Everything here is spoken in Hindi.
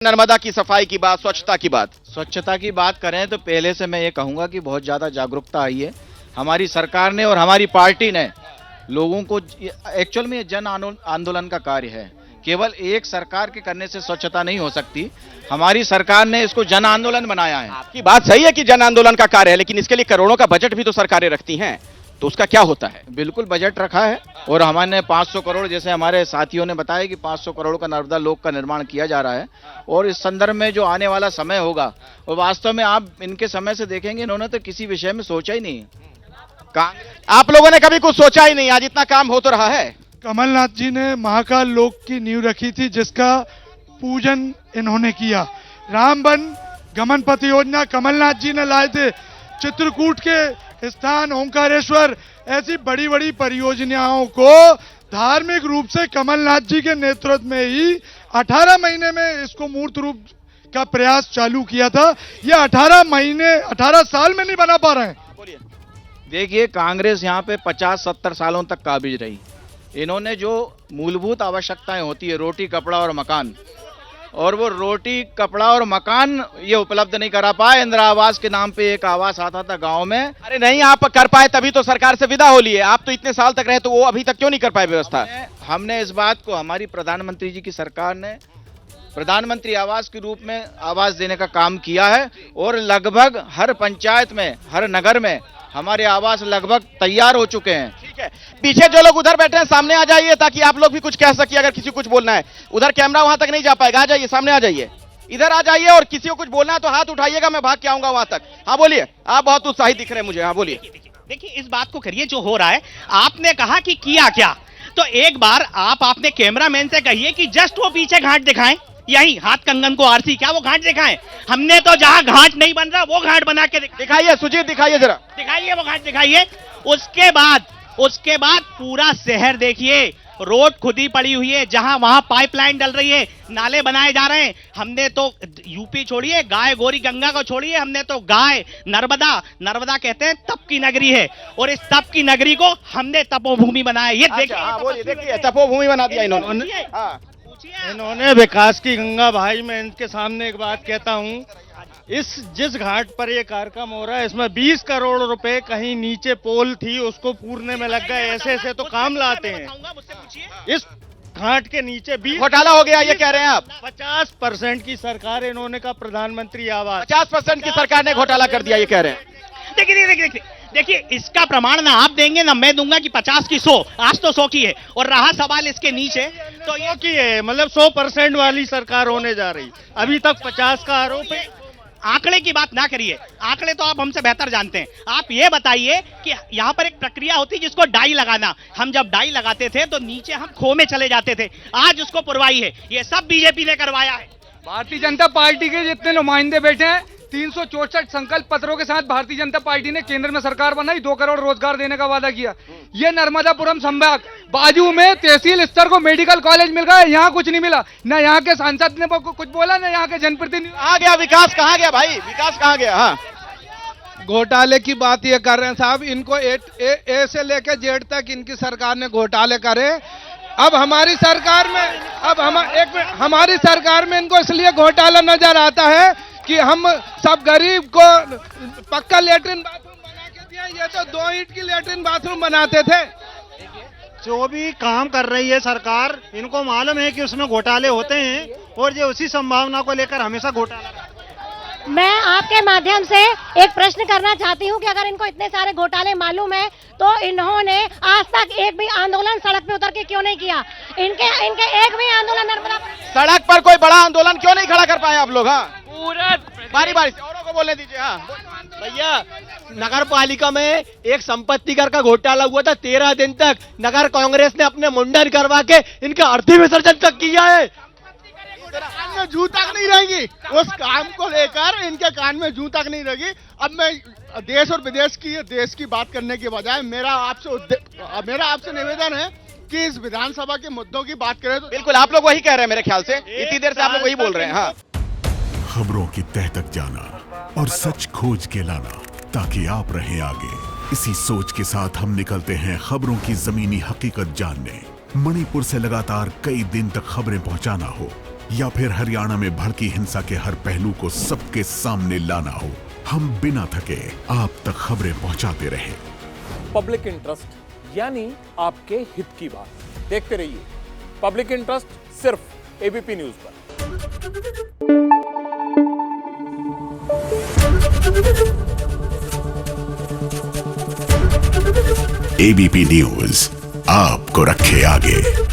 नर्मदा की सफाई की बात, स्वच्छता की बात करें तो पहले से मैं ये कहूंगा कि बहुत ज़्यादा जागरूकता आई है हमारी सरकार ने और हमारी पार्टी ने लोगों को। एक्चुअल में ये जन आंदोलन का कार्य है, केवल एक सरकार के करने से स्वच्छता नहीं हो सकती। हमारी सरकार ने इसको जन आंदोलन बनाया है। आपकी बात सही है कि जन आंदोलन का कार्य है, लेकिन इसके लिए करोड़ों का बजट भी तो सरकारें रखती हैं, तो उसका क्या होता है? बिल्कुल बजट रखा है और हमारे 500 करोड़, जैसे हमारे साथियों ने बताया कि 500 करोड़ का नर्मदा लोक का निर्माण किया जा रहा है। और इस संदर्भ में जो आने वाला समय होगा, और वास्तव में आप इनके समय से देखेंगे इन्होंने तो किसी विषय में सोचा ही नहीं। आप लोगों ने कभी कुछ सोचा ही नहीं, आज इतना काम हो तो रहा है। कमलनाथ जी ने महाकाल लोक की नींव रखी थी, जिसका पूजन इन्होंने किया। रामबन गमन पथ योजना कमलनाथ जी ने लाए थे। चित्रकूट के स्थान ओंकारेश्वर, ऐसी बड़ी बड़ी परियोजनाओं को धार्मिक रूप से कमलनाथ जी के नेतृत्व में ही 18 महीने में इसको मूर्त रूप का प्रयास चालू किया था। ये 18 साल में नहीं बना पा रहे हैं। देखिए, कांग्रेस यहाँ पे 50-70 सालों तक काबिज रही। इन्होंने जो मूलभूत आवश्यकताएं होती है, रोटी कपड़ा और मकान, और वो रोटी कपड़ा और मकान ये उपलब्ध नहीं करा पाए। इंदिरा आवास के नाम पे एक आवास आता था गांव में। अरे नहीं, आप कर पाए तभी तो सरकार से विदा हो लिए। आप तो इतने साल तक रहे, तो वो अभी तक क्यों नहीं कर पाए व्यवस्था? हमने इस बात को, हमारी प्रधानमंत्री जी की सरकार ने प्रधानमंत्री आवास के रूप में आवास देने का काम किया है, और लगभग हर पंचायत में, हर नगर में हमारे आवास लगभग तैयार हो चुके हैं। ठीक है, पीछे जो लोग उधर बैठे हैं सामने आ जाइए, ताकि आप लोग भी कुछ कह सकिए। अगर किसी को कुछ बोलना है, उधर कैमरा वहां तक नहीं जा पाएगा। आ जाइए, सामने आ जाइए, इधर आ जाइए, और किसी को कुछ बोलना है तो हाथ उठाइएगा, मैं भाग के आऊंगा वहां तक। हाँ बोलिए, आप बहुत उत्साहित दिख रहे हैं मुझे। हाँ बोलिए। देखिए, इस बात को करिए जो हो रहा है। आपने कहा कि किया क्या, तो एक बार आप अपने कैमरामैन से कहिए कि जस्ट वो पीछे घाट दिखाएं, यही हाथ कंगन को आरसी, क्या वो घाट दिखाएं? हमने तो जहां घाट नहीं बन रहा वो घाट बना के दिखाइए। सुजीत दिखाइए जरा, दिखाइए वो घाट दिखाइए। उसके बाद पूरा शहर देखिए, रोड खुदी पड़ी हुई है, जहां वहां पाइपलाइन डल रही है, नाले बनाए जा रहे हैं। हमने तो यूपी छोड़िए, गाय गोरी गंगा को छोड़िए, हमने तो गाय नर्मदा कहते हैं तप की नगरी है, और इस तप की नगरी को हमने तपोभूमि बनाया। ये देखिए, तपोभूमि बना दिया इन्होंने। इन्होंने विकास की गंगा। भाई, मैं इनके सामने एक बात कहता हूँ, जिस घाट पर ये कार्यक्रम हो रहा है, इसमें 20 करोड़ रुपए कहीं नीचे पोल थी, उसको पूरने में लग गए। ऐसे तो काम लाते हैं। इस घाट के नीचे 20 घोटाला हो गया, ये कह रहे हैं आप? 50% की सरकार इन्होंने का प्रधानमंत्री आवास, 50% की सरकार ने घोटाला कर दिया, ये कह रहे हैं। देखिए, इसका प्रमाण ना आप देंगे ना मैं दूंगा कि 50 की 100, आज तो 100 की है। और रहा सवाल इसके नीचे, तो ये की है, मतलब 100% वाली सरकार होने जा रही। अभी तक 50 का आरोप है। आंकड़े की बात ना करिए, आंकड़े तो आप हमसे बेहतर जानते हैं। आप ये बताइए कि यहाँ पर एक प्रक्रिया होती है जिसको डाई लगाना। हम जब डाई लगाते थे तो नीचे हम खो में चले जाते थे, आज उसको पुरवाई है। ये सब बीजेपी ने करवाया है। भारतीय जनता पार्टी के जितने नुमाइंदे बैठे हैं, 364 संकल्प पत्रों के साथ भारतीय जनता पार्टी ने केंद्र में सरकार बनाई, 2 करोड़ रोजगार देने का वादा किया। ये नर्मदापुरम संभाग, बाजू में तहसील स्तर को मेडिकल कॉलेज मिल गया, यहाँ कुछ नहीं मिला। न यहाँ के सांसद ने कुछ बोला, न यहाँ के जनप्रतिनिधि। कहाँ गया विकास? कहाँ गया भाई, विकास कहाँ गया? हाँ, घोटाले की बात ये कर रहे हैं साहब। इनको ए से लेकर जेड तक इनकी सरकार ने घोटाले करे। अब हमारी सरकार में, हमारी सरकार में इनको इसलिए घोटाला नजर आता है कि हम सब गरीब को पक्का लेटरिन बाथरूम बना के दिया। ये तो 2 ईंट की लेटरिन बाथरूम बनाते थे। जो भी काम कर रही है सरकार, इनको मालूम है कि उसमें घोटाले होते हैं, और ये उसी संभावना को लेकर हमेशा घोटाला। मैं आपके माध्यम से एक प्रश्न करना चाहती हूं कि अगर इनको इतने सारे घोटाले मालूम है, तो इन्होंने आज तक एक भी आंदोलन सड़क पे उतर के क्यों नहीं किया? इनके एक भी आंदोलन नर्मदा सड़क पर कोई बड़ा आंदोलन क्यों नहीं खड़ा कर पाए आप लोग? हाँ, पूरा बारी बारी से औरों को बोलने दीजिए। हाँ भैया, नगर पालिका में एक संपत्ति कर का घोटाला हुआ था। 13 दिन तक नगर कांग्रेस ने अपने मुंडन करवा के इनका अर्थी विसर्जन तक किया है। कान में जू तक नहीं रहेगी, उस काम को लेकर इनके कान में जू तक नहीं रहेगी। अब मैं देश और विदेश की बात करने के बजाय मेरा आपसे निवेदन है कि इस विधानसभा के मुद्दों की बात करें। तो बिल्कुल, आप लोग वही कह रहे हैं मेरे ख्याल से, इतनी देर से आप लोग वही बोल रहे हैं। हाँ, खबरों की तह तक जाना और सच खोज के लाना, ताकि आप रहें आगे। इसी सोच के साथ हम निकलते हैं खबरों की जमीनी हकीकत जानने। मणिपुर से लगातार कई दिन तक खबरें पहुंचाना हो, या फिर हरियाणा में भड़की हिंसा के हर पहलू को सबके सामने लाना हो, हम बिना थके आप तक खबरें पहुंचाते रहे। पब्लिक इंटरेस्ट यानी आपके हित की बात। देखते रहिए पब्लिक इंटरेस्ट सिर्फ एबीपी न्यूज पर। एबीपी न्यूज आपको रखे आगे।